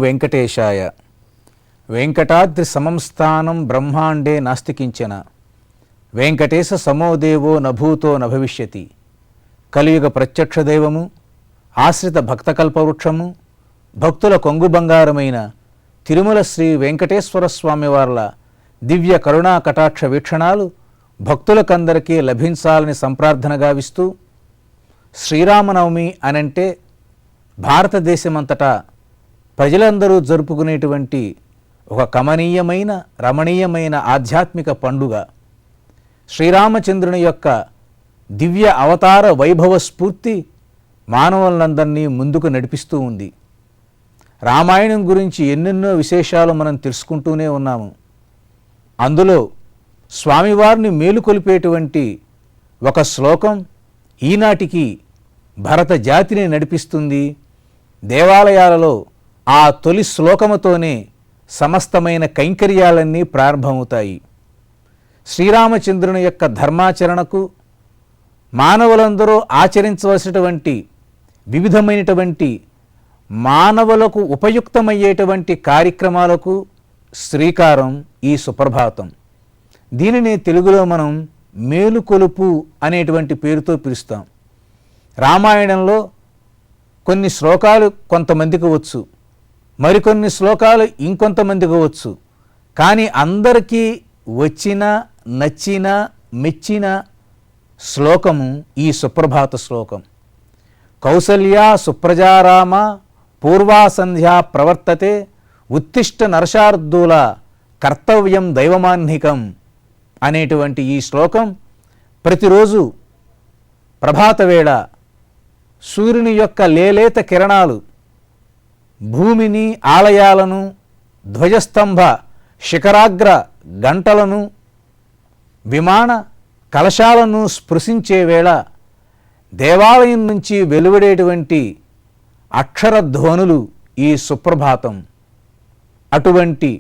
వెంకటేశాయ. వెంకటాద్రి సమం స్థానం బ్రహ్మాండే నాస్తి కించన. వెంకటేశ సమోదేవో నభూతో నభవిష్యతి. కలియుగ ప్రత్యక్ష దైవము, ఆశ్రిత భక్తకల్పవృక్షము, భక్తుల కొంగు బంగారమైన తిరుమల శ్రీ వెంకటేశ్వర స్వామివార్ల దివ్య కరుణా కటాక్ష వీక్షణాలు భక్తులకందరికీ లభించాలని సంప్రార్థన గావిస్తూ, శ్రీరామనవమి అనంటే భారతదేశమంతటా ప్రజలందరూ జరుపుకునేటువంటి ఒక కమనీయమైన రమణీయమైన ఆధ్యాత్మిక పండుగ. శ్రీరామచంద్రుని యొక్క దివ్య అవతార వైభవ స్ఫూర్తి మానవులందరినీ ముందుకు నడిపిస్తూ ఉంది. రామాయణం గురించి ఎన్నెన్నో విశేషాలు మనం తెలుసుకుంటూనే ఉన్నాము. అందులో స్వామివారిని మేలుకొలిపేటువంటి ఒక శ్లోకం ఈనాటికి భరత జాతిని నడిపిస్తుంది. దేవాలయాలలో ఆ తొలి శ్లోకముతోనే సమస్తమైన కైంకర్యాలన్నీ ప్రారంభమవుతాయి. శ్రీరామచంద్రుని యొక్క ధర్మాచరణకు, మానవులందరూ ఆచరించవలసినటువంటి వివిధమైనటువంటి మానవులకు ఉపయుక్తమయ్యేటువంటి కార్యక్రమాలకు శ్రీకారం ఈ సుప్రభాతం. దీనిని తెలుగులో మనం మేలుకొలుపు అనేటువంటి పేరుతో పిలుస్తాం. రామాయణంలో కొన్ని శ్లోకాలు కొంతమందికి వచ్చు, మరికొన్ని శ్లోకాలు ఇంకొంతమందికి వచ్చు. కానీ అందరికీ వచ్చిన, నచ్చిన, మెచ్చిన శ్లోకము ఈ సుప్రభాత శ్లోకం. కౌసల్యా సుప్రజారామ పూర్వా సంధ్యా ప్రవర్తతే ఉత్తిష్ట నరశార్దూల కర్తవ్యం దైవమాన్నికం అనేటువంటి ఈ శ్లోకం ప్రతిరోజు ప్రభాతవేళ సూర్యుని యొక్క లేలేత కిరణాలు భూమిని, ఆలయాలను, ధ్వజస్తంభ శిఖరాగ్ర గంటలను, విమాన కలశాలను స్పృశించే వేళ దేవాలయం నుంచి వెలువడేటువంటి అక్షరధ్వనులు ఈ సుప్రభాతం. అటువంటి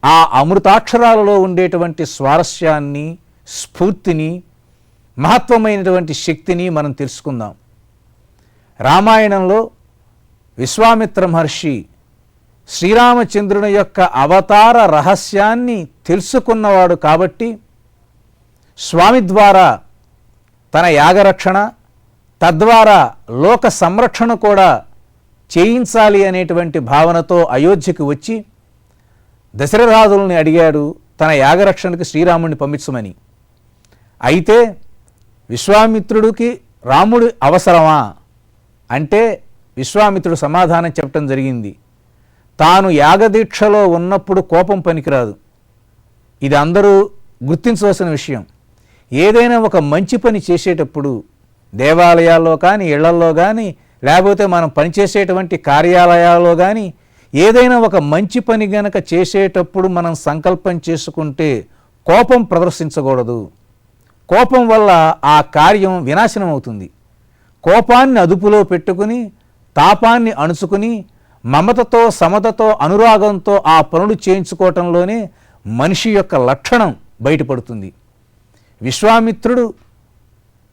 ఆ అమృతాక్షరాలలో ఉండేటువంటి స్వారస్యాన్ని, స్ఫూర్తిని, మహత్వమైనటువంటి శక్తిని మనం తెలుసుకుందాం. రామాయణంలో విశ్వామిత్ర మహర్షి శ్రీరామచంద్రుని యొక్క అవతార రహస్యాన్ని తెలుసుకున్నవాడు కాబట్టి స్వామి ద్వారా తన యాగరక్షణ, తద్వారా లోక సంరక్షణ కూడా చేయించాలి అనేటువంటి భావనతో అయోధ్యకు వచ్చి దశరథాదుల్ని అడిగాడు తన యాగరక్షణకి శ్రీరాముడిని పంపించమని. అయితే విశ్వామిత్రుడికి రాముడు అవసరమా అంటే విశ్వామిత్రుడు సమాధానం చెప్పడం జరిగింది. తాను యాగదీక్షలో ఉన్నప్పుడు కోపం పనికిరాదు. ఇది అందరూ గుర్తించవలసిన విషయం. ఏదైనా ఒక మంచి పని చేసేటప్పుడు దేవాలయాల్లో కానీ, ఇళ్లల్లో కానీ, లేకపోతే మనం పనిచేసేటువంటి కార్యాలయాల్లో కానీ ఏదైనా ఒక మంచి పని గనక చేసేటప్పుడు మనం సంకల్పం చేసుకుంటే కోపం ప్రదర్శించకూడదు. కోపం వల్ల ఆ కార్యం వినాశనం అవుతుంది. కోపాన్ని అదుపులో పెట్టుకుని, తాపాన్ని అణుచుకుని, మమతతో, సమతతో, అనురాగంతో ఆ పనులు చేయించుకోవటంలోనే మనిషి యొక్క లక్షణం బయటపడుతుంది. విశ్వామిత్రుడు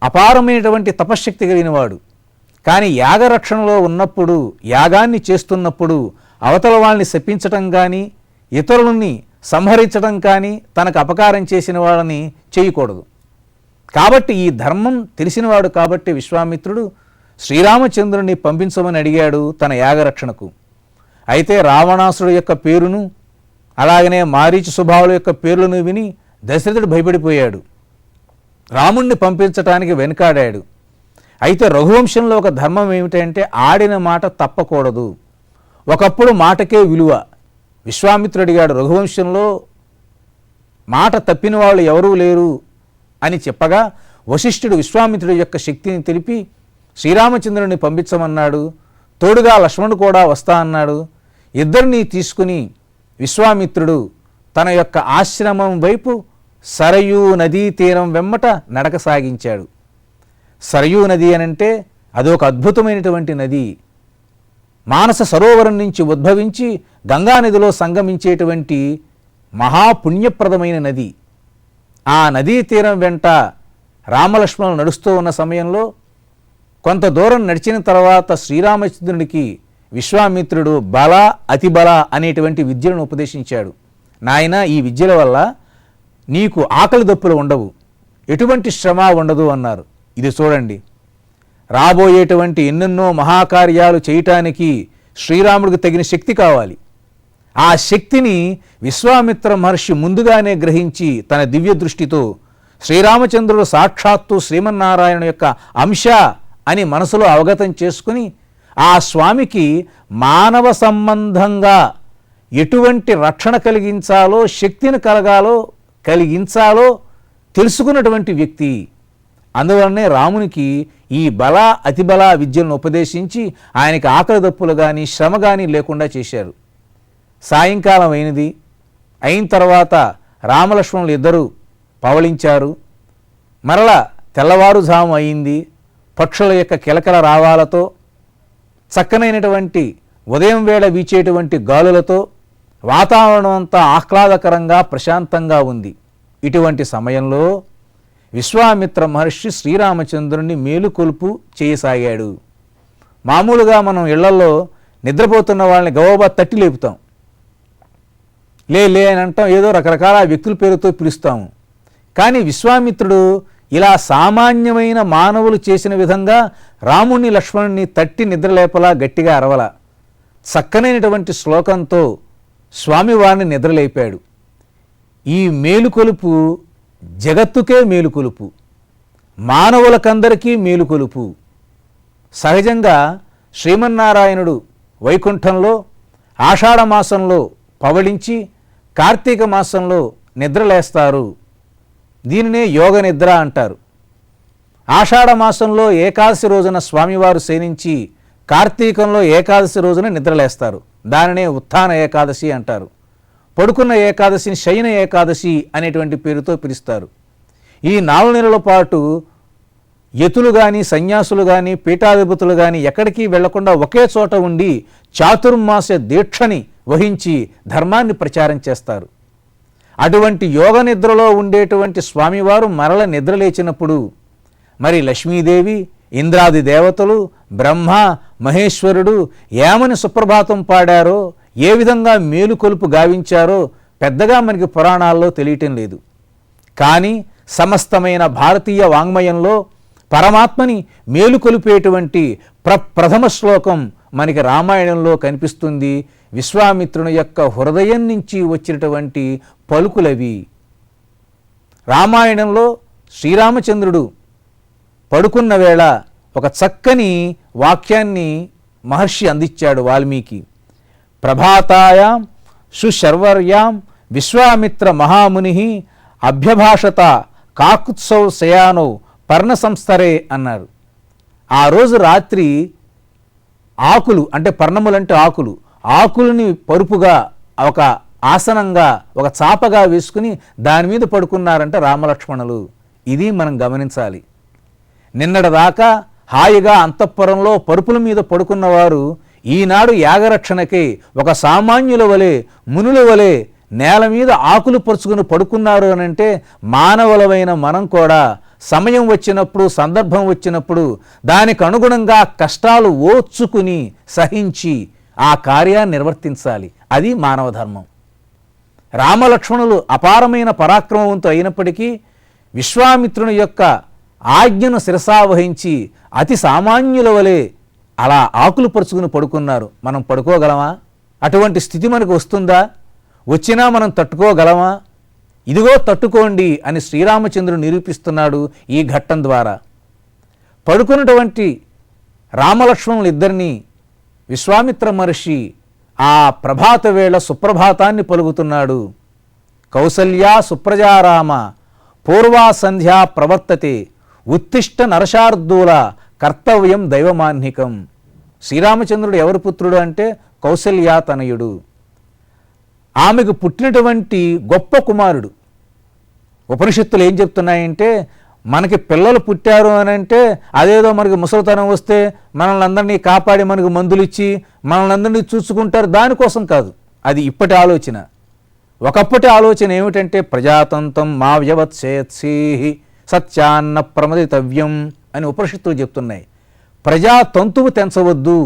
అపారమైనటువంటి తపశ్శక్తి కలిగినవాడు. కానీ యాగరక్షణలో ఉన్నప్పుడు, యాగాన్ని చేస్తున్నప్పుడు అవతల వాళ్ళని శపించటం కానీ, ఇతరులని సంహరించడం కానీ, తనకు అపకారం చేసిన వాళ్ళని చేయకూడదు. కాబట్టి ఈ ధర్మం తెలిసినవాడు కాబట్టి విశ్వామిత్రుడు శ్రీరామచంద్రుని పంపించమని అడిగాడు తన యాగరక్షణకు. అయితే రావణాసుడు యొక్క పేరును, అలాగనే మారీచ స్వభావుల యొక్క పేర్లను విని దశరథుడు భయపడిపోయాడు. రాముణ్ణి పంపించటానికి వెనుకాడాడు. అయితే రఘువంశంలో ఒక ధర్మం ఏమిటంటే ఆడిన మాట తప్పకూడదు. ఒకప్పుడు మాటకే విలువ. విశ్వామిత్రుడు అడిగాడు, రఘువంశంలో మాట తప్పిన వాళ్ళు ఎవరూ లేరు అని చెప్పగా వశిష్ఠుడు విశ్వామిత్రుడి యొక్క శక్తిని తెలిపి శ్రీరామచంద్రుని పంపించమన్నాడు. తోడుగా లక్ష్మణుడు కూడా వస్తా అన్నాడు. ఇద్దరినీ తీసుకుని విశ్వామిత్రుడు తన యొక్క ఆశ్రమం వైపు సరయూ నదీ తీరం వెమ్మట నడక సాగించాడు. సరయూ నది అనంటే అదొక అద్భుతమైనటువంటి నది. మానస సరోవరం నుంచి ఉద్భవించి గంగానదిలో సంగమించేటువంటి మహాపుణ్యప్రదమైన నది. ఆ నదీ తీరం వెంట రామలక్ష్మణులు నడుస్తూ ఉన్న సమయంలో కొంత దూరం నడిచిన తర్వాత శ్రీరామచంద్రునికి విశ్వామిత్రుడు బల అతిబల అనేటువంటి విద్యలను ఉపదేశించాడు. నాయన, ఈ విద్యల వల్ల నీకు ఆకలి దప్పులు ఉండవు, ఎటువంటి శ్రమ ఉండదు అన్నారు. ఇది చూడండి, రాబోయేటువంటి ఎన్నెన్నో మహాకార్యాలు చేయటానికి శ్రీరాముడికి తగిన శక్తి కావాలి. ఆ శక్తిని విశ్వామిత్ర మహర్షి ముందుగానే గ్రహించి తన దివ్య దృష్టితో శ్రీరామచంద్రుడు సాక్షాత్తు శ్రీమన్నారాయణ యొక్క అంశ అని మనసులో అవగతం చేసుకుని ఆ స్వామికి మానవ సంబంధంగా ఎటువంటి రక్షణ కలిగించాలో, శక్తిని కలిగించాలో తెలుసుకున్నటువంటి వ్యక్తి. అందువలనే రామునికి ఈ బల అతిబల విద్యలను ఉపదేశించి ఆయనకి ఆకలి దప్పులు కానీ శ్రమ కానీ లేకుండా చేశారు. సాయంకాలం అయిన తర్వాత రామలక్ష్మణులు ఇద్దరూ పవళించారు. మరలా తెల్లవారుజాము అయింది. పక్షుల యొక్క కిలకల రావాలతో, చక్కనైనటువంటి ఉదయం వేళ వీచేటువంటి గాలులతో వాతావరణం అంతా ఆహ్లాదకరంగా ప్రశాంతంగా ఉంది. ఇటువంటి సమయంలో విశ్వామిత్ర మహర్షి శ్రీరామచంద్రుని మేలుకొలుపు చేయసాగాడు. మామూలుగా మనం ఇళ్లలో నిద్రపోతున్న వాళ్ళని గవబా తట్టి లేపుతాం, లే అని అంటాం, ఏదో రకరకాల వ్యక్తుల పేరుతో పిలుస్తాము. కానీ విశ్వామిత్రుడు ఇలా సామాన్యమైన మానవులు చేసిన విధంగా రాముణ్ణి లక్ష్మణుని తట్టి నిద్రలేపలా గట్టిగా అరవల. చక్కనైనటువంటి శ్లోకంతో స్వామివారిని నిద్రలేపాడు. ఈ మేలుకొలుపు జగత్తుకే మేలుకొలుపు, మానవులకందరికీ మేలుకొలుపు. సహజంగా శ్రీమన్నారాయణుడు వైకుంఠంలో ఆషాఢమాసంలో పవళించి కార్తీక మాసంలో నిద్రలేస్తారు. దీనినే యోగ నిద్ర అంటారు. ఆషాఢమాసంలో ఏకాదశి రోజున స్వామివారు శయనించి కార్తీకంలో ఏకాదశి రోజున నిద్రలేస్తారు. దానినే ఉత్థాన ఏకాదశి అంటారు. పడుకున్న ఏకాదశిని శయన ఏకాదశి అనేటువంటి పేరుతో పిలుస్తారు. ఈ 4 నెలల పాటు యతులు కానీ సన్యాసులు కానీ పీఠాధిపతులు కానీ ఎక్కడికి వెళ్లకుండా ఒకే చోట ఉండి చాతుర్మాస దీక్షని వహించి ధర్మాన్ని ప్రచారం చేస్తారు. అటువంటి యోగ నిద్రలో ఉండేటువంటి స్వామివారు మరల నిద్రలేచినప్పుడు మరి లక్ష్మీదేవి, ఇంద్రాది దేవతలు, బ్రహ్మ, మహేశ్వరుడు ఏమని సుప్రభాతం పాడారో, ఏ విధంగా మేలుకొలుపు గావించారో పెద్దగా మనకి పురాణాల్లో తెలియటం లేదు. కానీ సమస్తమైన భారతీయ వాంగ్మయంలో పరమాత్మని మేలుకొలిపేటువంటి ప్రథమ శ్లోకం మనకి రామాయణంలో కనిపిస్తుంది. విశ్వామిత్రుని యొక్క హృదయం నుంచి వచ్చినటువంటి పలుకులవి. రామాయణంలో శ్రీరామచంద్రుడు పడుకున్న వేళ ఒక చక్కని వాక్యాన్ని మహర్షి అందించాడు వాల్మీకి. ప్రభాతాయాం సుశర్వర్యాం విశ్వామిత్ర మహాముని అభ్యభాషత కాకుత్సవ శయానో పర్ణ సంస్థరే అన్నారు. ఆ రోజు రాత్రి ఆకులు అంటే పర్ణములంటే ఆకులని పరుపుగా ఒక ఆసనంగా ఒక చాపగా వేసుకుని దాని మీద పడుకున్నారంట రామలక్ష్మణులు. ఇది మనం గమనించాలి. నిన్నటిదాకా హాయిగా అంతఃపురంలో పరుపుల మీద పడుకున్నవారు ఈనాడు యాగరక్షణకే ఒక సామాన్యుల వలె, మునుల వలె నేల మీద ఆకులు పరుచుకుని పడుకున్నారు అనంటే మానవులమైన మనం కూడా సమయం వచ్చినప్పుడు, సందర్భం వచ్చినప్పుడు దానికి అనుగుణంగా కష్టాలు ఓర్చుకుని సహించి ఆ కార్యాన్ని నిర్వర్తించాలి. అది మానవ ధర్మం. రామలక్ష్మణులు అపారమైన పరాక్రమవంతులు అయినప్పటికీ విశ్వామిత్రుని యొక్క ఆజ్ఞను శిరసావహించి అతి సామాన్యుల వలె అలా ఆకులు పరుచుకుని పడుకున్నారు. మనం పడుకోగలమా? అటువంటి స్థితి మనకు వస్తుందా? వచ్చినా మనం తట్టుకోగలమా? ఇదిగో తట్టుకోండి అని శ్రీరామచంద్రుడు నిరూపిస్తున్నాడు ఈ ఘట్టం ద్వారా. పడుకున్నటువంటి రామలక్ష్మణులు ఇద్దరినీ విశ్వామిత్ర మహర్షి ఆ ప్రభాత వేళ సుప్రభాతాన్ని పలుకుతున్నాడు. కౌసల్యా సుప్రజారామ పూర్వా సంధ్యా ప్రవర్తతే ఉత్తిష్ట నరశార్దూల కర్తవ్యం దైవమాన్నికం. శ్రీరామచంద్రుడు ఎవరి పుత్రుడు అంటే కౌసల్యా తనయుడు. ఆమెకు పుట్టినటువంటి గొప్ప కుమారుడు. ఉపనిషత్తులు ఏం చెప్తున్నాయంటే మనకి పిల్లలు పుట్టారు అని అంటే అదేదో మనకి ముసలితనం వస్తే మనల్ని అందరినీ కాపాడి మనకు మందులు ఇచ్చి మనల్ని అందరినీ చూసుకుంటారు, దానికోసం కాదు. అది ఇప్పటి ఆలోచన. ఒకప్పటి ఆలోచన ఏమిటంటే ప్రజాతంత్రం మా వ్యవత్సేత్సేహి సత్యాన్న ప్రమదితవ్యం అని ఉపనిషత్తులు చెప్తున్నాయి. ప్రజాతంతువు తెంచవద్దు,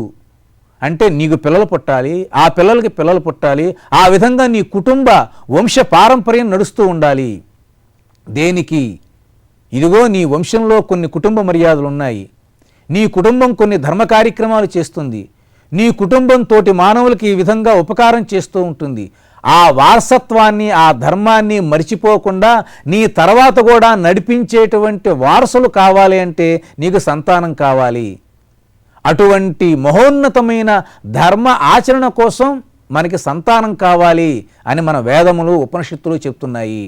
అంటే నీకు పిల్లలు పుట్టాలి, ఆ పిల్లలకి పిల్లలు పుట్టాలి, ఆ విధంగా నీ కుటుంబ వంశ పారంపర్యం నడుస్తూ ఉండాలి. దేనికి? ఇదిగో నీ వంశంలో కొన్ని కుటుంబ మర్యాదలు ఉన్నాయి, నీ కుటుంబం కొన్ని ధర్మ కార్యక్రమాలు చేస్తుంది, నీ కుటుంబం తోటి మానవులకి ఈ విధంగా ఉపకారం చేస్తూ ఉంటుంది. ఆ వారసత్వాన్ని, ఆ ధర్మాన్ని మరిచిపోకుండా నీ తర్వాత కూడా నడిపించేటువంటి వారసులు కావాలి అంటే నీకు సంతానం కావాలి. అటువంటి మహోన్నతమైన ధర్మ ఆచరణ కోసం మనకి సంతానం కావాలి అని మన వేదములు, ఉపనిషత్తులు చెప్తున్నాయి.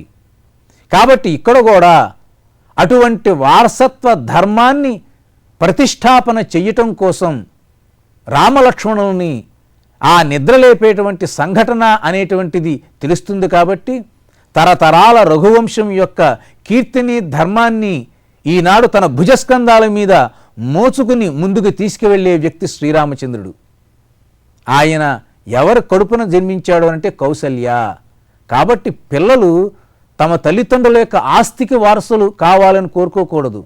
కాబట్టి ఇక్కడ కూడా అటువంటి వారసత్వ ధర్మాన్ని ప్రతిష్టాపన చెయ్యటం కోసం రామలక్ష్మణుల్ని ఆ నిద్రలేపేటువంటి సంఘటన అనేటువంటిది తెలుస్తుంది. కాబట్టి తరతరాల రఘువంశం యొక్క కీర్తిని, ధర్మాన్ని ఈనాడు తన భుజస్కంధాల మీద మోచుకుని ముందుకు తీసుకువెళ్ళే వ్యక్తి శ్రీరామచంద్రుడు. ఆయన ఎవరి కడుపున జన్మించాడు అంటే కౌసల్య. కాబట్టి పిల్లలు తమ తల్లిదండ్రుల యొక్క ఆస్తికి వారసులు కావాలని కోరుకోకూడదు.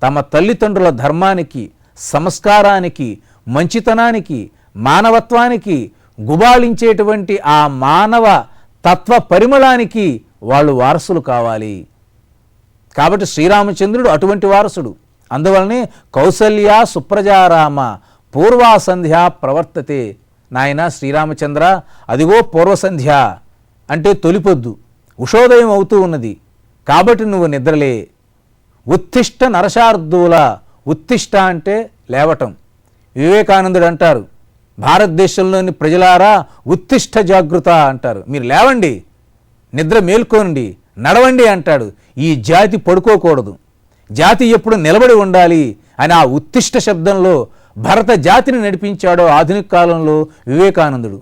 తమ తల్లిదండ్రుల ధర్మానికి, సంస్కారానికి, మంచితనానికి, మానవత్వానికి, గుబాళించేటువంటి ఆ మానవ తత్వ పరిమళానికి వాళ్ళు వారసులు కావాలి. కాబట్టి శ్రీరామచంద్రుడు అటువంటి వారసుడు. అందువలనే కౌసల్య సుప్రజారామ పూర్వా సంధ్య ప్రవర్తతే. నాయన శ్రీరామచంద్ర, అదిగో పూర్వసంధ్య అంటే తొలిపొద్దు, ఉషోదయం అవుతూ ఉన్నది. కాబట్టి నువ్వు నిద్రలే. ఉత్తిష్ట నరశార్దూల. ఉత్తిష్ట అంటే లేవటం. వివేకానందుడు అంటారు, భారతదేశంలోని ప్రజలారా ఉత్తిష్ట జాగృత అంటారు. మీరు లేవండి, నిద్ర మేల్కోండి, నడవండి అంటాడు. ఈ జాతి పడుకోకూడదు, జాతి ఎప్పుడు నిలబడి ఉండాలి అని ఆ ఉత్తిష్ట శబ్దంలో భరత జాతిని నడిపించాడో ఆధునిక కాలంలో వివేకానందుడు.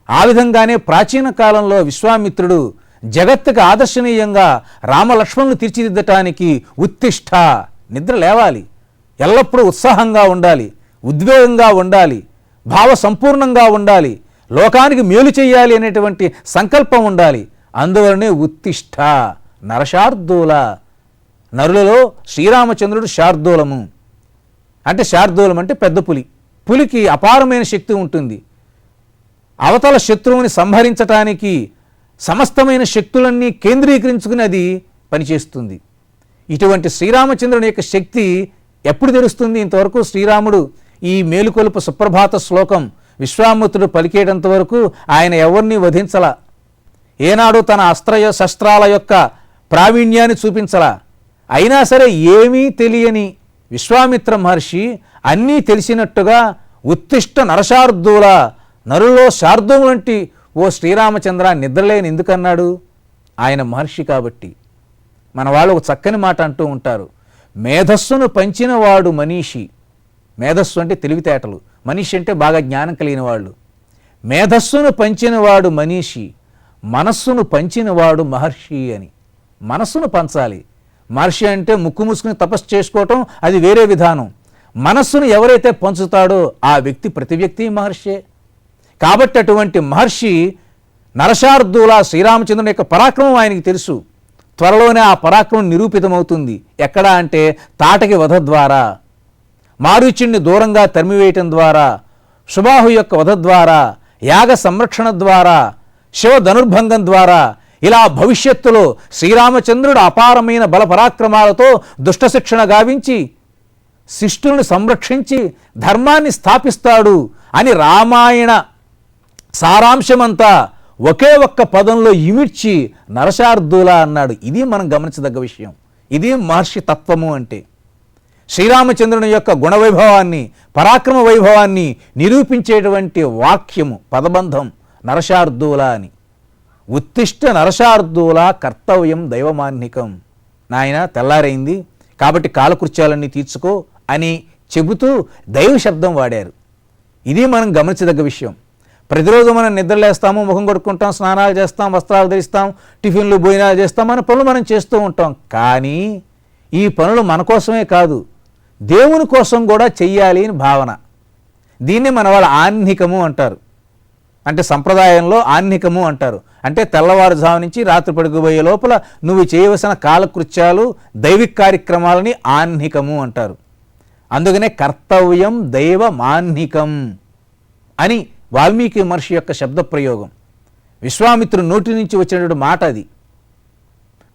ఆ విధంగానే ప్రాచీన కాలంలో విశ్వామిత్రుడు జగత్తుకు ఆదర్శనీయంగా రామలక్ష్మణులు తీర్చిదిద్దటానికి ఉత్తిష్ట, నిద్ర లేవాలి, ఎల్లప్పుడూ ఉత్సాహంగా ఉండాలి, ఉద్వేగంగా ఉండాలి, భావ సంపూర్ణంగా ఉండాలి, లోకానికి మేలు చేయాలి అనేటువంటి సంకల్పం ఉండాలి. అందువలనే ఉత్తిష్ట. నరశార్దూల. నరులలో శ్రీరామచంద్రుడు శార్దూలము. అంటే శార్దూలం అంటే పెద్ద పులి. పులికి అపారమైన శక్తి ఉంటుంది. అవతల శత్రువుని సంహరించటానికి సమస్తమైన శక్తులన్నీ కేంద్రీకరించుకుని అది పనిచేస్తుంది. ఇటువంటి శ్రీరామచంద్రుని యొక్క శక్తి ఎప్పుడు తెలుస్తుంది? ఇంతవరకు శ్రీరాముడు ఈ మేలుకొలుపు సుప్రభాత శ్లోకం విశ్వామిత్రుడు పలికేటంత వరకు ఆయన ఎవరిని వధించలా, ఏనాడు తన శస్త్రాల యొక్క ప్రావీణ్యాన్ని చూపించలా. అయినా సరే ఏమీ తెలియని విశ్వామిత్ర మహర్షి అన్నీ తెలిసినట్టుగా ఉత్తిష్ట నరశార్దూల, నరులో శార్దూలం వంటి ఓ శ్రీరామచంద్ర నిద్రలేని ఎందుకన్నాడు? ఆయన మహర్షి కాబట్టి. మన వాళ్ళు ఒక చక్కని మాట అంటూ ఉంటారు, మేధస్సును పంచినవాడు మనీషి. మేధస్సు అంటే తెలివితేటలు, మనిషి అంటే బాగా జ్ఞానం కలిగిన వాళ్ళు. మేధస్సును పంచినవాడు మనీషి, మనస్సును పంచినవాడు మహర్షి అని. మనస్సును పంచాలి. మహర్షి అంటే ముక్కు మూసుకుని తపస్సు చేసుకోవటం, అది వేరే విధానం. మనస్సును ఎవరైతే పంచుతాడో ఆ వ్యక్తి, ప్రతి వ్యక్తి మహర్షే. కాబట్టి అటువంటి మహర్షి నరశార్దూల శ్రీరామచంద్రుని యొక్క పరాక్రమం ఆయనకి తెలుసు. త్వరలోనే ఆ పరాక్రమం నిరూపితమవుతుంది. ఎక్కడ అంటే తాటకి వధ ద్వారా, మారీచుణ్ణి దూరంగా తరిమివేయటం ద్వారా, సుబాహు యొక్క వధ ద్వారా, యాగ సంరక్షణ ద్వారా, శివ ధనుర్భంగం ద్వారా, ఇలా భవిష్యత్తులో శ్రీరామచంద్రుడు అపారమైన బల పరాక్రమాలతో దుష్టశిక్షణ గావించి శిష్టులను సంరక్షించి ధర్మాన్ని స్థాపిస్తాడు అని రామాయణ సారాంశమంతా ఒకే ఒక్క పదంలో ఇమిడ్చి నరశార్దూల అన్నాడు. ఇది మనం గమనించదగ్గ విషయం. ఇది మహర్షి తత్వము అంటే. శ్రీరామచంద్రుని యొక్క గుణవైభవాన్ని, పరాక్రమ వైభవాన్ని నిరూపించేటువంటి వాక్యము, పదబంధం నరశార్దూల అని. ఉత్తిష్ట నరశార్దూల కర్తవ్యం దైవమాన్నికం. నాయన తెల్లారైంది కాబట్టి కాలకృత్యాలన్నీ తీర్చుకో అని చెబుతూ దైవ శబ్దం వాడారు. ఇది మనం గమనించదగ్గ విషయం. ప్రతిరోజు మనం నిద్రలేస్తాము, ముఖం కొడుకుంటాం, స్నానాలు చేస్తాం, వస్త్రాలు ధరిస్తాం, టిఫిన్లు భోజనాలు చేస్తాం, మన పనులు మనం చేస్తూ ఉంటాం. కానీ ఈ పనులు మన కోసమే కాదు, దేవుని కోసం కూడా చెయ్యాలి అని భావన. దీన్ని మన వాళ్ళ ఆహ్నికము అంటారు. అంటే సంప్రదాయంలో ఆహ్నికము అంటారు. అంటే తెల్లవారుజాము నుంచి రాత్రి పడుకోబోయే లోపల నువ్వు చేయవలసిన కాలకృత్యాలు, దైవిక కార్యక్రమాలని ఆహ్నికము అంటారు. అందుకనే కర్తవ్యం దైవమాన్నికం అని వాల్మీకి మహర్షి యొక్క శబ్ద ప్రయోగం. విశ్వామిత్రుని నోటి నుంచి వచ్చినటువంటి మాట అది.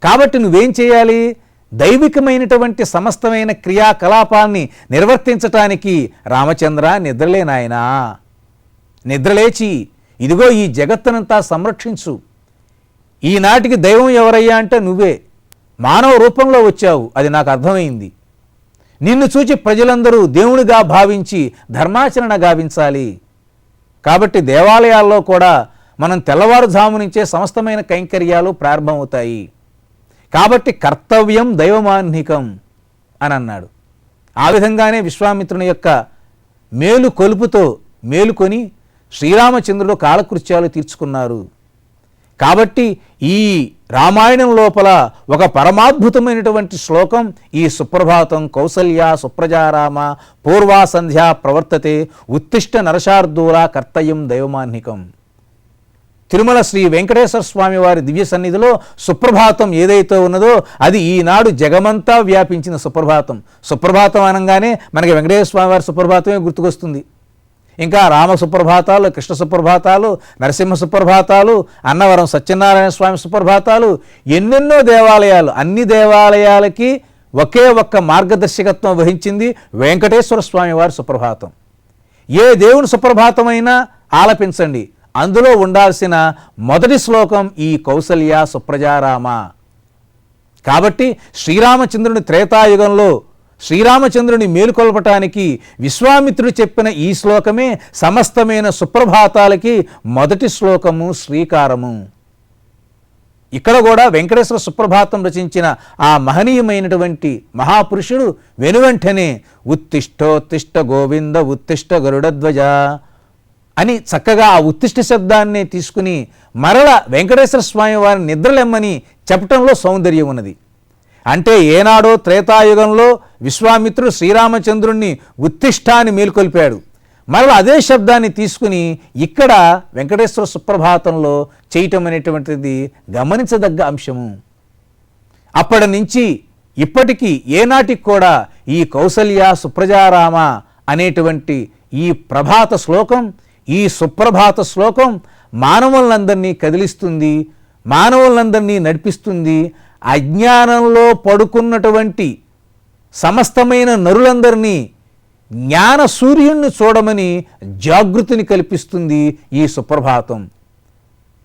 కాబట్టి నువ్వేం చేయాలి? దైవికమైనటువంటి సమస్తమైన క్రియాకలాపాన్ని నిర్వర్తించటానికి రామచంద్ర నిద్రలే నాయనా, నిద్రలేచి ఇదిగో ఈ జగత్తునంతా సంరక్షించు. ఈనాటికి దైవం ఎవరయ్యా అంటే నువ్వే మానవ రూపంలో వచ్చావు, అది నాకు అర్థమైంది. నిన్ను చూచి ప్రజలందరూ దేవునిగా భావించి ధర్మాచరణ గావించాలి. కాబట్టి దేవాలయాల్లో కూడా మనం తెల్లవారుజాము నుంచే సమస్తమైన కైంకర్యాలు ప్రారంభమవుతాయి. కాబట్టి కర్తవ్యం దైవమాన్నికం అని అన్నాడు. ఆ విధంగానే విశ్వామిత్రుని యొక్క మేలు కొలుపుతో మేలుకొని శ్రీరామచంద్రుడు కాలకృత్యాలు తీర్చుకున్నారు. కాబట్టి ఈ రామాయణం లోపల ఒక పరమాద్భుతమైనటువంటి శ్లోకం ఈ సుప్రభాతం. కౌసల్య సుప్రజారామ పూర్వా సంధ్యా ప్రవర్తతే ఉత్తిష్ట నరశార్దూల కర్తవ్యం దైవమాన్నికం. తిరుమల శ్రీ వెంకటేశ్వర స్వామి వారి దివ్య సన్నిధిలో సుప్రభాతం ఏదైతే ఉన్నదో అది ఈనాడు జగమంతా వ్యాపించిన సుప్రభాతం. సుప్రభాతం అనగానే మనకి వెంకటేశ్వర స్వామి వారి సుప్రభాతమే గుర్తుకొస్తుంది. ఇంకా రామ సుప్రభాతాలు, కృష్ణ సుప్రభాతాలు, నరసింహ సుప్రభాతాలు, అన్నవరం సత్యనారాయణ స్వామి సుప్రభాతాలు, ఎన్నెన్నో దేవాలయాలు. అన్ని దేవాలయాలకి ఒకే ఒక్క మార్గదర్శకత్వం వహించింది వెంకటేశ్వర స్వామి వారి సుప్రభాతం. ఏ దేవుని సుప్రభాతమైనా ఆలపించండి, అందులో ఉండాల్సిన మొదటి శ్లోకం ఈ కౌసల్య సుప్రజారామ. కాబట్టి శ్రీరామచంద్రుని త్రేతాయుగంలో శ్రీరామచంద్రుని మేలుకొల్పటానికి విశ్వామిత్రుడు చెప్పిన ఈ శ్లోకమే సమస్తమైన సుప్రభాతాలకి మొదటి శ్లోకము, శ్రీకారము. ఇక్కడ కూడా వెంకటేశ్వర సుప్రభాతం రచించిన ఆ మహనీయమైనటువంటి మహాపురుషుడు వెనువెంటనే ఉత్తిష్టోత్తిష్ట గోవింద ఉత్తిష్ట గరుడధ్వజ అని చక్కగా ఆ ఉత్తిష్ట శబ్దాన్ని తీసుకుని మరల వెంకటేశ్వర స్వామి వారిని నిద్రలెమ్మని చెప్పటంలో సౌందర్యం ఉన్నది. అంటే ఏనాడో త్రేతాయుగంలో విశ్వామిత్రుడు శ్రీరామచంద్రుణ్ణి ఉత్తిష్టాన్ని మేల్కొల్పాడు. మరలా అదే శబ్దాన్ని తీసుకుని ఇక్కడ వెంకటేశ్వర సుప్రభాతంలో చేయటం అనేటువంటిది గమనించదగ్గ అంశము. అప్పటి నుంచి ఇప్పటికీ ఏనాటికి కూడా ఈ కౌసల్య సుప్రజారామ అనేటువంటి ఈ ప్రభాత శ్లోకం, ఈ సుప్రభాత శ్లోకం మానవులందరినీ కదిలిస్తుంది, మానవులందరినీ నడిపిస్తుంది. అజ్ఞానంలో పడుకున్నటువంటి సమస్తమైన నరులందరినీ జ్ఞాన సూర్యుణ్ణి చూడమని జాగృతిని కల్పిస్తుంది ఈ సుప్రభాతం.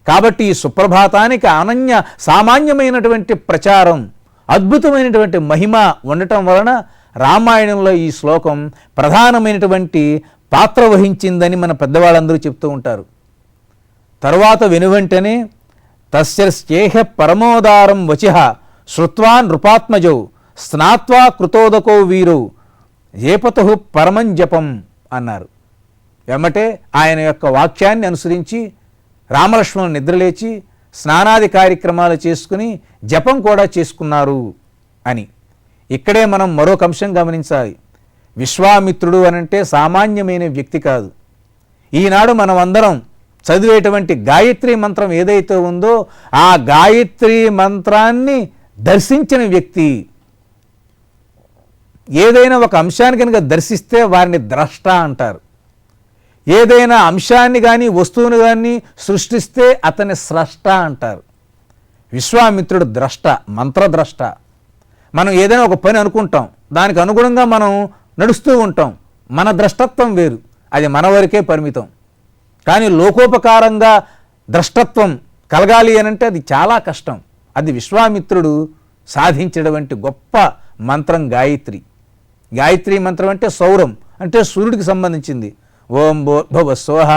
కాబట్టి ఈ సుప్రభాతానికి అనన్య సామాన్యమైనటువంటి ప్రచారం, అద్భుతమైనటువంటి మహిమ ఉండటం వలన రామాయణంలో ఈ శ్లోకం ప్రధానమైనటువంటి పాత్ర వహించిందని మన పెద్దవాళ్ళందరూ చెప్తూ ఉంటారు. తరువాత వెనువెంటనే తస్యేహ పరమోదారం వచిః శ్రుత్వా నృపాత్మజౌ స్నాత్వా కృతోదకో వీరౌ ఏపతుః పరమం జపం అన్నారు. వెమ్మటే ఆయన యొక్క వాక్యాన్ని అనుసరించి రామలక్ష్మణులు నిద్రలేచి స్నానాది కార్యక్రమాలు చేసుకుని జపం కూడా చేసుకున్నారు అని. ఇక్కడే మనం మరొక అంశం గమనించాలి. విశ్వామిత్రుడు అనంటే సామాన్యమైన వ్యక్తి కాదు. ఈనాడు మనం అందరం చదివేటువంటి గాయత్రి మంత్రం ఏదైతే ఉందో ఆ గాయత్రి మంత్రాన్ని దర్శించిన వ్యక్తి. ఏదైనా ఒక అంశాన్ని కనుక దర్శిస్తే వారిని ద్రష్ట అంటారు. ఏదైనా అంశాన్ని కానీ వస్తువుని కానీ సృష్టిస్తే అతని స్రష్ట అంటారు. విశ్వామిత్రుడు ద్రష్ట, మంత్రద్రష్ట. మనం ఏదైనా ఒక పని అనుకుంటాం, దానికి అనుగుణంగా మనం నడుస్తూ ఉంటాం. మన ద్రష్టత్వం వేరు, అది మన వరకే పరిమితం. కానీ లోకోపకారంగా ద్రష్టత్వం కలగాలి అనంటే అది చాలా కష్టం. అది విశ్వామిత్రుడు సాధించినటువంటి గొప్ప మంత్రం గాయత్రి. గాయత్రి మంత్రం అంటే సౌరం, అంటే సూర్యుడికి సంబంధించింది. ఓం భూర్భువస్సువః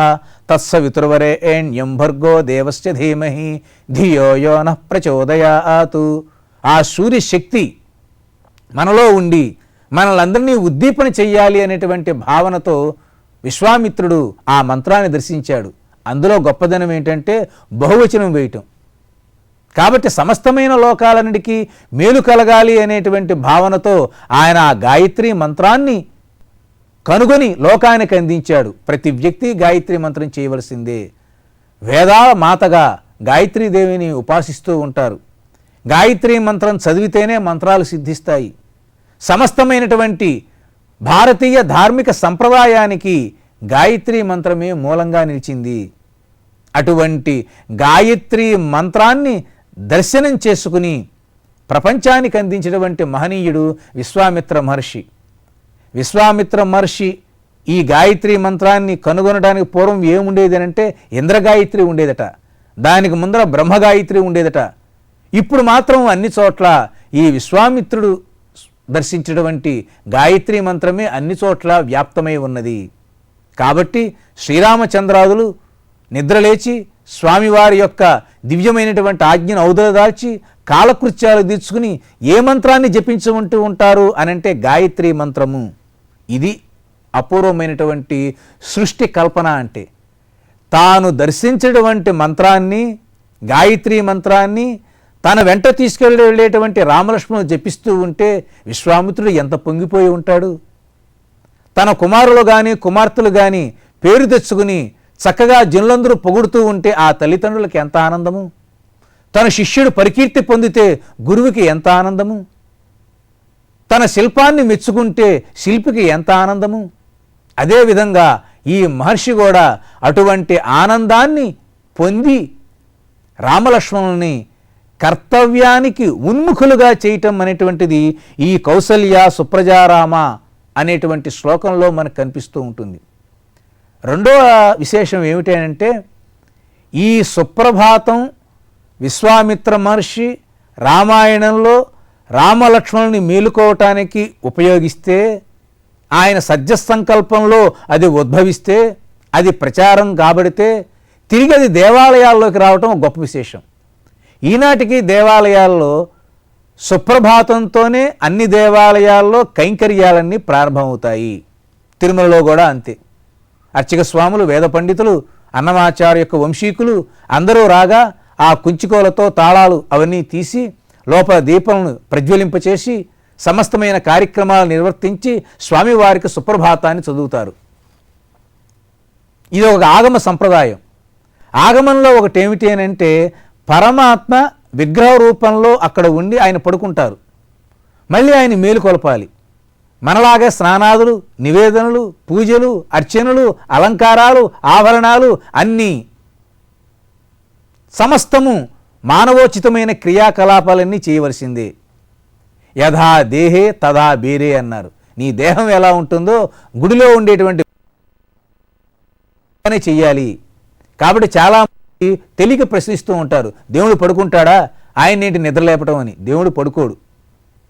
తత్సవితుర్వరేణ్యం భర్గో దేవస్య ధీమహి ధియో యో నః ప్రచోదయాత్. ఆ సూర్య శక్తి మనలో ఉండి మనలందరినీ ఉద్దీపన చెయ్యాలి అనేటువంటి భావనతో విశ్వామిత్రుడు ఆ మంత్రాన్ని దర్శించాడు. అందులో గొప్పదనం ఏంటంటే బహువచనం వేయటం. కాబట్టి సమస్తమైన లోకాలన్నిటికీ మేలు కలగాలి అనేటువంటి భావనతో ఆయన ఆ గాయత్రి మంత్రాన్ని కనుగొని లోకానికి అందించాడు. ప్రతి వ్యక్తి గాయత్రి మంత్రం చేయవలసిందే. వేదాల మాతగా గాయత్రీదేవిని ఉపాసిస్తూ ఉంటారు. గాయత్రి మంత్రం చదివితేనే మంత్రాలు సిద్ధిస్తాయి. సమస్తమైనటువంటి భారతీయ ధార్మిక సంప్రదాయానికి గాయత్రీ మంత్రమే మూలంగా నిలిచింది. అటువంటి గాయత్రీ మంత్రాన్ని దర్శనం చేసుకుని ప్రపంచానికి అందించినటువంటి మహనీయుడు విశ్వామిత్ర మహర్షి. విశ్వామిత్ర మహర్షి ఈ గాయత్రీ మంత్రాన్ని కనుగొనడానికి పూర్వం ఏముండేది అంటే ఇంద్రగాయత్రి ఉండేదట, దానికి ముందర బ్రహ్మగాయత్రి ఉండేదట. ఇప్పుడు మాత్రం అన్ని చోట్ల ఈ విశ్వామిత్రుడు దర్శించినటువంటి గాయత్రీ మంత్రమే అన్ని చోట్ల వ్యాప్తమై ఉన్నది. కాబట్టి శ్రీరామచంద్రాదులు నిద్రలేచి స్వామివారి యొక్క దివ్యమైనటువంటి ఆజ్ఞను ఔదలదాల్చి కాలకృత్యాలు తీర్చుకుని ఏ మంత్రాన్ని జపించమంటూ ఉంటారు అనంటే గాయత్రీ మంత్రము. ఇది అపూర్వమైనటువంటి సృష్టి కల్పన. అంటే తాను దర్శించినటువంటి మంత్రాన్ని, గాయత్రీ మంత్రాన్ని తన వెంట తీసుకెళ్ళేటువంటి రామలక్ష్మణులు జపిస్తూ ఉంటే విశ్వామిత్రుడు ఎంత పొంగిపోయి ఉంటాడు. తన కుమారులు కానీ కుమార్తెలు కానీ పేరు తెచ్చుకుని చక్కగా జనులందరూ పొగుడుతూ ఉంటే ఆ తల్లిదండ్రులకి ఎంత ఆనందము. తన శిష్యుడు పరికీర్తి పొందితే గురువుకి ఎంత ఆనందము. తన శిల్పాన్ని మెచ్చుకుంటే శిల్పికి ఎంత ఆనందము. అదేవిధంగా ఈ మహర్షి కూడా అటువంటి ఆనందాన్ని పొంది రామలక్ష్మణుల్ని కర్తవ్యానికి ఉన్ముఖులుగా చేయటం అనేటువంటిది ఈ కౌసల్య సుప్రజారామ అనేటువంటి శ్లోకంలో మనకు కనిపిస్తూ ఉంటుంది. రెండవ విశేషం ఏమిటంటే ఈ సుప్రభాతం విశ్వామిత్ర మహర్షి రామాయణంలో రామలక్ష్మణుని మేలుకోవటానికి ఉపయోగిస్తే, ఆయన సత్యసంకల్పంలో అది ఉద్భవిస్తే, అది ప్రచారం కాబడితే తిరిగి అది దేవాలయాల్లోకి రావటం గొప్ప విశేషం. ఈనాటికి దేవాలయాల్లో సుప్రభాతంతోనే అన్ని దేవాలయాల్లో కైంకర్యాలన్నీ ప్రారంభమవుతాయి. తిరుమలలో కూడా అంతే. అర్చక స్వాములు, వేద పండితులు, అన్నమాచార్య యొక్క వంశీకులు అందరూ రాగా ఆ కుంచుకోలతో తాళాలు అవన్నీ తీసి లోపల దీపాలను ప్రజ్వలింపచేసి సమస్తమైన కార్యక్రమాలు నిర్వర్తించి స్వామివారికి సుప్రభాతాన్ని చదువుతారు. ఇది ఒక ఆగమ సంప్రదాయం. ఆగమంలో ఒకటి ఏమిటి అని అంటే పరమాత్మ విగ్రహ రూపంలో అక్కడ ఉండి ఆయన పడుకుంటారు. మళ్ళీ ఆయన మేలుకొలపాలి. మనలాగే స్నానాదులు, నివేదనలు, పూజలు, అర్చనలు, అలంకారాలు, ఆభరణాలు అన్నీ సమస్తము మానవోచితమైన క్రియాకలాపాలన్నీ చేయవలసిందే. యథా దేహే తథా బేరే అన్నారు. నీ దేహం ఎలా ఉంటుందో గుడిలో ఉండేటువంటి చెయ్యాలి. కాబట్టి చాలామంది తెలియక ప్రశ్నిస్తూ ఉంటారు, దేవుడు పడుకుంటాడా, ఆయన ఏంటి నిద్రలేపటం అని. దేవుడు పడుకోడు,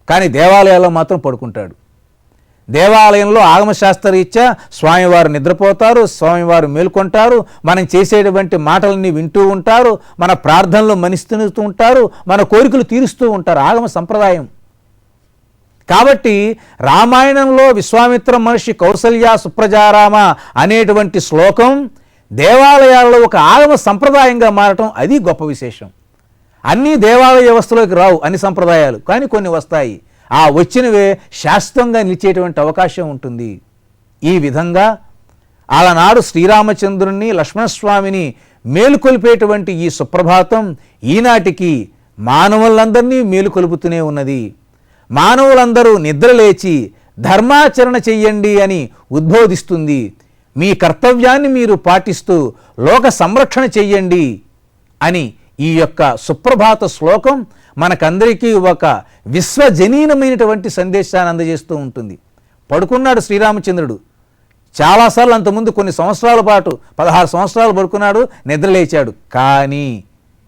కానీ దేవాలయాల్లో మాత్రం పడుకుంటాడు. దేవాలయంలో ఆగమశాస్త్రరీత్యా స్వామివారు నిద్రపోతారు, స్వామివారు మేల్కొంటారు, మనం చేసేటువంటి మాటలన్నీ వింటూ ఉంటారు, మన ప్రార్థనలు మనిస్తూ ఉంటారు, మన కోరికలు తీరుస్తూ ఉంటారు. ఆగమ సంప్రదాయం. కాబట్టి రామాయణంలో విశ్వామిత్ర మహర్షి కౌసల్య సుప్రజారామ అనేటువంటి శ్లోకం దేవాలయాల్లో ఒక ఆగమ సంప్రదాయంగా మారటం అది గొప్ప విశేషం. అన్నీ దేవాలయ వ్యవస్థలోకి రావు అన్ని సంప్రదాయాలు, కానీ కొన్ని వస్తాయి. ఆ వచ్చినవే శాశ్వతంగా నిలిచేటువంటి అవకాశం ఉంటుంది. ఈ విధంగా ఆలనాడు శ్రీరామచంద్రుణ్ణి, లక్ష్మణస్వామిని మేలుకొల్పేటువంటి ఈ సుప్రభాతం ఈనాటికి మానవులందరినీ మేలుకొలుపుతూనే ఉన్నది. మానవులందరూ నిద్రలేచి ధర్మాచరణ చెయ్యండి అని ఉద్బోధిస్తుంది. మీ కర్తవ్యాన్ని మీరు పాటిస్తూ లోక సంరక్షణ చెయ్యండి అని ఈ యొక్క సుప్రభాత శ్లోకం మనకందరికీ ఒక విశ్వజనీనమైనటువంటి సందేశాన్ని అందజేస్తూ ఉంటుంది. పడుకున్నాడు శ్రీరామచంద్రుడు చాలాసార్లు, అంతకుముందు కొన్ని సంవత్సరాల పాటు 16 సంవత్సరాలు పడుకున్నాడు, నిద్రలేచాడు. కానీ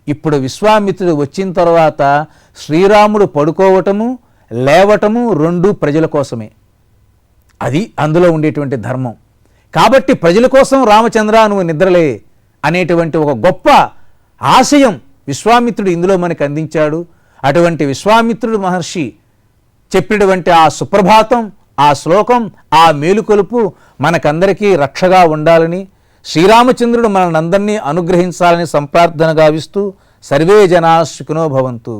ఇప్పుడు విశ్వామిత్రుడు వచ్చిన తర్వాత శ్రీరాముడు పడుకోవటము లేవటము రెండూ ప్రజల కోసమే. అది అందులో ఉండేటువంటి ధర్మం. కాబట్టి ప్రజల కోసం రామచంద్ర నువ్వు నిద్రలే అనేటువంటి ఒక గొప్ప ఆశయం విశ్వామిత్రుడు ఇందులో మనకు అందించాడు. అటువంటి విశ్వామిత్రుడు మహర్షి చెప్పినటువంటి ఆ సుప్రభాతం, ఆ శ్లోకం, ఆ మేలుకొలుపు మనకందరికీ రక్షగా ఉండాలని, శ్రీరామచంద్రుడు మనందరినీ అనుగ్రహించాలని సంప్రార్థన గావిస్తూ సర్వే జనా సుఖినో భవంతు.